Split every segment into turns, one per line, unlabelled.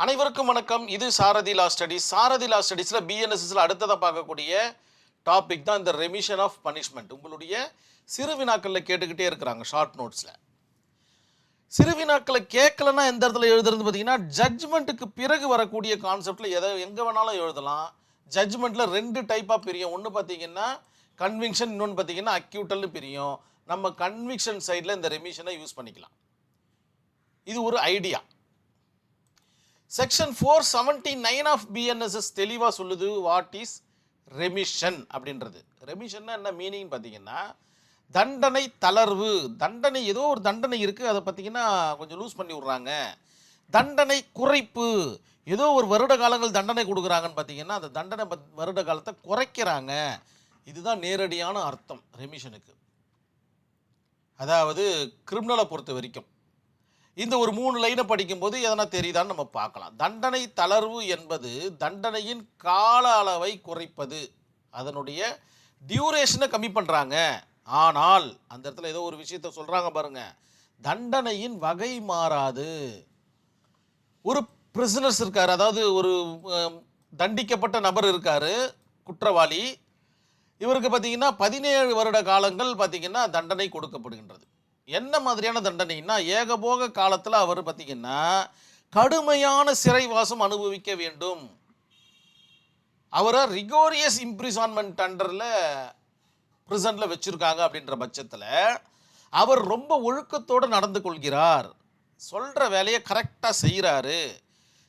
அனைவருக்கும் வணக்கம். இது சாரதி லா ஸ்டடீஸ். சாரதி லா ஸ்டடீஸில் பிஎன்எஸ்எஸ்ல அடுத்ததாக பார்க்கக்கூடிய டாபிக் தான் இந்த ரெமிஷன் ஆஃப் பனிஷ்மெண்ட். உங்களுடைய சிறு வினாக்களில் கேட்டுக்கிட்டே இருக்கிறாங்க ஷார்ட் நோட்ஸில். சிறு வினாக்களை கேட்கலன்னா எந்த இடத்துல எழுதுறது பார்த்தீங்கன்னா, ஜட்ஜ்மெண்ட்டுக்கு பிறகு வரக்கூடிய கான்செப்டில் எங்கே வேணாலும் எழுதலாம். ஜட்ஜ்மெண்ட்டில் 2 டைப்பாக பிரியும். ஒன்று பார்த்தீங்கன்னா கன்விக்ஷன், இன்னொன்று பார்த்தீங்கன்னா அக்யூட்டல்னு பிரியும். நம்ம கன்விக்ஷன் சைடில் இந்த ரெமிஷனை யூஸ் பண்ணிக்கலாம். இது ஒரு ஐடியா. செக்ஷன் 479 ஆஃப் பிஎன்எஸ்எஸ் தெளிவாக சொல்லுது வாட் இஸ் ரெமிஷன் அப்படின்றது. ரெமிஷன்னா என்ன மீனிங் பார்த்தீங்கன்னா, தண்டனை தளர்வு. தண்டனை ஏதோ ஒரு தண்டனை இருக்குது, அதை பார்த்தீங்கன்னா கொஞ்சம் லூஸ் பண்ணி விட்றாங்க. தண்டனை குறைப்பு, ஏதோ ஒரு வருட காலங்கள் தண்டனை கொடுக்குறாங்கன்னு பார்த்தீங்கன்னா அந்த தண்டனை வருட காலத்தை குறைக்கிறாங்க. இதுதான் நேரடியான அர்த்தம் ரெமிஷனுக்கு. அதாவது கிரிமினலை பொறுத்த வரைக்கும் இந்த ஒரு 3 லைனை படிக்கும்போது எதனா தெரியுதான்னு நம்ம பார்க்கலாம். தண்டனை தளர்வு என்பது தண்டனையின் கால அளவை குறைப்பது, அதனுடைய டியூரேஷனை கம்மி பண்ணுறாங்க. ஆனால் அந்த இடத்துல ஏதோ ஒரு விஷயத்த சொல்கிறாங்க பாருங்க, தண்டனையின் வகை மாறாது. ஒரு பிரிசனர்ஸ் இருக்கார், அதாவது ஒரு தண்டிக்கப்பட்ட நபர் இருக்கார், குற்றவாளி. இவருக்கு பார்த்தீங்கன்னா 17 வருட காலங்கள் பார்த்தீங்கன்னா தண்டனை கொடுக்கப்படுகின்றது. என்ன மாதிரியான தண்டனைன்னா, ஏகபோக காலத்தில் அவர் பார்த்தீங்கன்னா கடுமையான சிறைவாசம் அனுபவிக்க வேண்டும். அவரை ரிகோரியஸ் இம்ப்ரிசான்மெண்ட் அண்டரில் பிரிசனில் வச்சுருக்காங்க. அப்படின்ற பட்சத்தில் அவர் ரொம்ப ஒழுக்கத்தோடு நடந்து கொள்கிறார், சொல்கிற வேலையை கரெக்டாக செய்கிறாரு,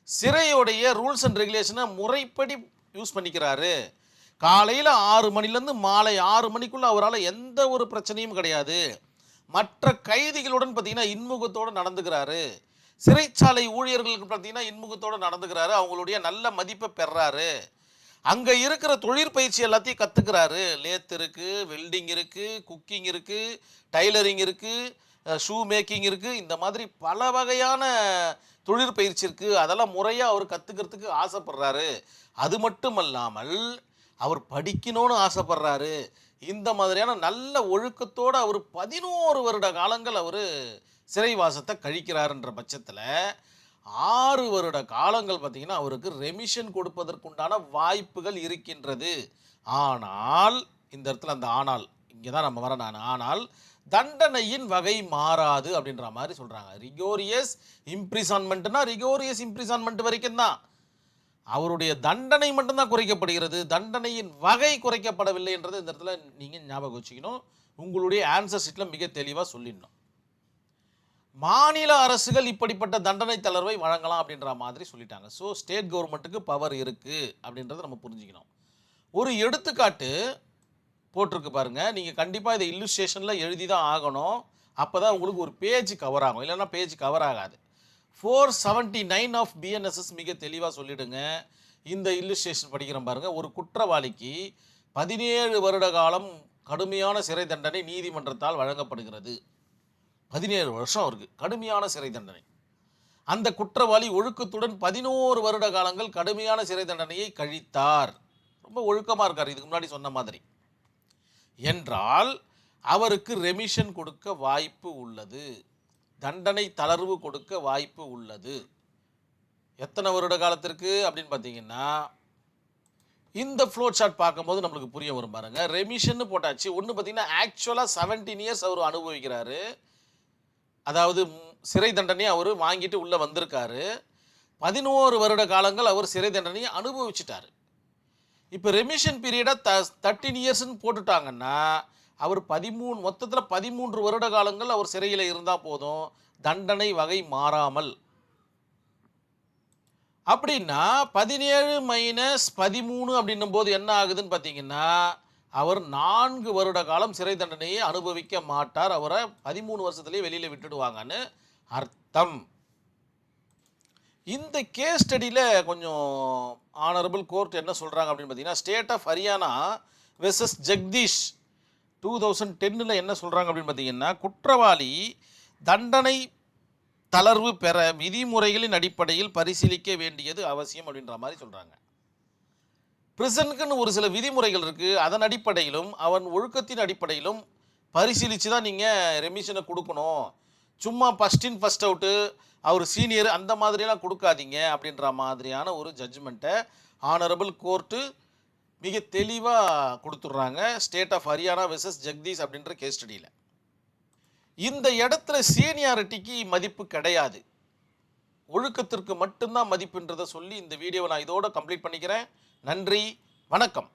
சிறையோடைய ரூல்ஸ் அண்ட் ரெகுலேஷனை முறைப்படி யூஸ் பண்ணிக்கிறாரு. காலையில் 6 மணிலேருந்து மாலை 6 மணிக்குள்ளே அவரால் எந்த ஒரு பிரச்சனையும் கிடையாது. மற்ற கைதிகளுடன் பார்த்தீங்கன்னா இன்முகத்தோடு நடந்துக்கிறாரு. சிறைச்சாலை ஊழியர்களுக்கு பார்த்தீங்கன்னா இன்முகத்தோடு நடந்துக்கிறாரு. அவங்களுடைய நல்ல மதிப்பை பெறாரு. அங்கே இருக்கிற தொழிற்பயிற்சி எல்லாத்தையும் கற்றுக்கிறாரு. லேத் இருக்குது, வெல்டிங் இருக்குது, குக்கிங் இருக்குது, டைலரிங் இருக்குது, ஷூ மேக்கிங் இருக்குது. இந்த மாதிரி பல வகையான தொழிற்பயிற்சி இருக்குது. அதெல்லாம் முறையாக அவர் கற்றுக்கிறதுக்கு ஆசைப்படுறாரு. அது மட்டும் அல்லாமல் அவர் படிக்கணும்னு ஆசைப்படுறாரு. இந்த மாதிரியான நல்ல ஒழுக்கத்தோடு அவர் 11 வருட காலங்கள் அவர் சிறைவாசத்தை கழிக்கிறாருன்ற பட்சத்தில் 6 வருட காலங்கள் பார்த்திங்கன்னா அவருக்கு ரெமிஷன் கொடுப்பதற்குண்டான வாய்ப்புகள் இருக்கின்றது. ஆனால் இந்த இடத்துல அந்த ஆனால் இங்கே தான் நம்ம வர ஆனால் தண்டனையின் வகை மாறாது அப்படின்ற மாதிரி சொல்கிறாங்க. ரிகோரியஸ் இம்ப்ரிசான்மெண்ட்னா ரிகோரியஸ் இம்ப்ரிசான்மெண்ட் வரைக்கும் தான். அவருடைய தண்டனை மட்டும்தான் குறைக்கப்படுகிறது, தண்டனையின் வகை குறைக்கப்படவில்லை என்றது இந்த இடத்துல நீங்கள் ஞாபகம் வச்சுக்கணும். உங்களுடைய ஆன்சர் ஷீட்டில் மிக தெளிவாக சொல்லிடணும். மாநில அரசுகள் இப்படிப்பட்ட தண்டனை தளர்வை வழங்கலாம் அப்படின்ற மாதிரி சொல்லிட்டாங்க. ஸோ ஸ்டேட் கவர்மெண்ட்டுக்கு பவர் இருக்குது அப்படின்றத நம்ம புரிஞ்சுக்கணும். ஒரு எடுத்துக்காட்டு போட்டிருக்கு பாருங்கள். நீங்கள் கண்டிப்பாக இதை இல்லுஸ்ட்ரேஷனில் எழுதி தான் ஆகணும். அப்போ தான் உங்களுக்கு ஒரு பேஜ் கவர் ஆகும், இல்லைன்னா பேஜ் கவர் ஆகாது. 479 ஆஃப் பிஎன்எஸ்எஸ் மிக தெளிவாக சொல்லிடுங்க. இந்த இல்லுஸ்ட்ரேஷன் படிக்கிறோம் பாருங்கள். ஒரு குற்றவாளிக்கு 17 வருட காலம் கடுமையான சிறை தண்டனை நீதிமன்றத்தால் வழங்கப்படுகிறது. 17 வருஷம் அவருக்கு கடுமையான சிறை தண்டனை. அந்த குற்றவாளி ஒழுக்கத்துடன் 11 வருட காலங்கள் கடுமையான சிறை தண்டனையை கழித்தார். ரொம்ப ஒழுக்கமாக இருக்கார், இதுக்கு முன்னாடி சொன்ன மாதிரி என்றால் அவருக்கு ரெமிஷன் கொடுக்க வாய்ப்பு உள்ளது, தண்டனை தளர்வு கொடுக்க வாய்ப்பு உள்ளது. எத்தனை வருட காலத்திற்கு அப்படின்னு பார்த்தீங்கன்னா இந்த ஃப்ளோ சார்ட் பார்க்கும்போது நம்மளுக்கு புரிய வரும் பாருங்க. ரெமிஷன் போட்டாச்சு. ஒன்று பார்த்தீங்கன்னா ஆக்சுவலாக 17 இயர்ஸ் அவர் அனுபவிக்கிறாரு, அதாவது சிறை தண்டனையை அவர் வாங்கிட்டு உள்ளே வந்திருக்காரு. 11 வருட காலங்கள் அவர் சிறை தண்டனையை அனுபவிச்சிட்டாரு. இப்போ ரெமிஷன் பீரியடை 13 இயர்ஸ்ன்னு போட்டுட்டாங்கன்னா அவர் மொத்தத்தில் 13 வருட காலங்கள் அவர் சிறையில் இருந்தால் போதும், தண்டனை வகை மாறாமல். அப்படின்னா 17 - 13 அப்படின்னும் போது என்ன ஆகுதுன்னு பார்த்தீங்கன்னா அவர் 4 வருட காலம் சிறை தண்டனையை அனுபவிக்க மாட்டார். அவரை 13 வருஷத்துலேயே வெளியில் விட்டுடுவாங்கன்னு அர்த்தம். இந்த கேஸ் ஸ்டடியில் கொஞ்சம் ஆனரபிள் கோர்ட் என்ன சொல்கிறாங்க அப்படின்னு பார்த்தீங்கன்னா, state of Haryana versus Jagdish 2010 என்ன சொல்கிறாங்க அப்படின்னு பார்த்தீங்கன்னா, குற்றவாளி தண்டனை தளர்வு பெற விதிமுறைகளின் அடிப்படையில் பரிசீலிக்க வேண்டியது அவசியம் அப்படின்ற மாதிரி சொல்கிறாங்க. பிரிசனுக்குன்னு ஒரு சில விதிமுறைகள் இருக்குது, அதன் அடிப்படையிலும் அவன் ஒழுக்கத்தின் அடிப்படையிலும் பரிசீலித்து தான் நீங்கள் ரெமிஷனை கொடுக்கணும். சும்மா ஃபஸ்ட் இன் ஃபஸ்ட் அவுட்டு அவர் சீனியர் அந்த மாதிரியெல்லாம் கொடுக்காதீங்க அப்படின்ற மாதிரியான ஒரு ஜட்ஜ்மெண்ட்டை ஆனரபிள் கோர்ட்டு மிக தெளிவாக கொடுத்துட்றாங்க. State of Haryana versus Jagdish அப்படின்ற கேஸ் ஸ்டடியில். இந்த இடத்துல சீனியாரிட்டிக்கு மதிப்பு கிடையாது, ஒழுக்கத்திற்கு மட்டும்தான் மதிப்புன்றதை சொல்லி இந்த வீடியோவை நான் இதோட கம்ப்ளீட் பண்ணிக்கிறேன். நன்றி, வணக்கம்.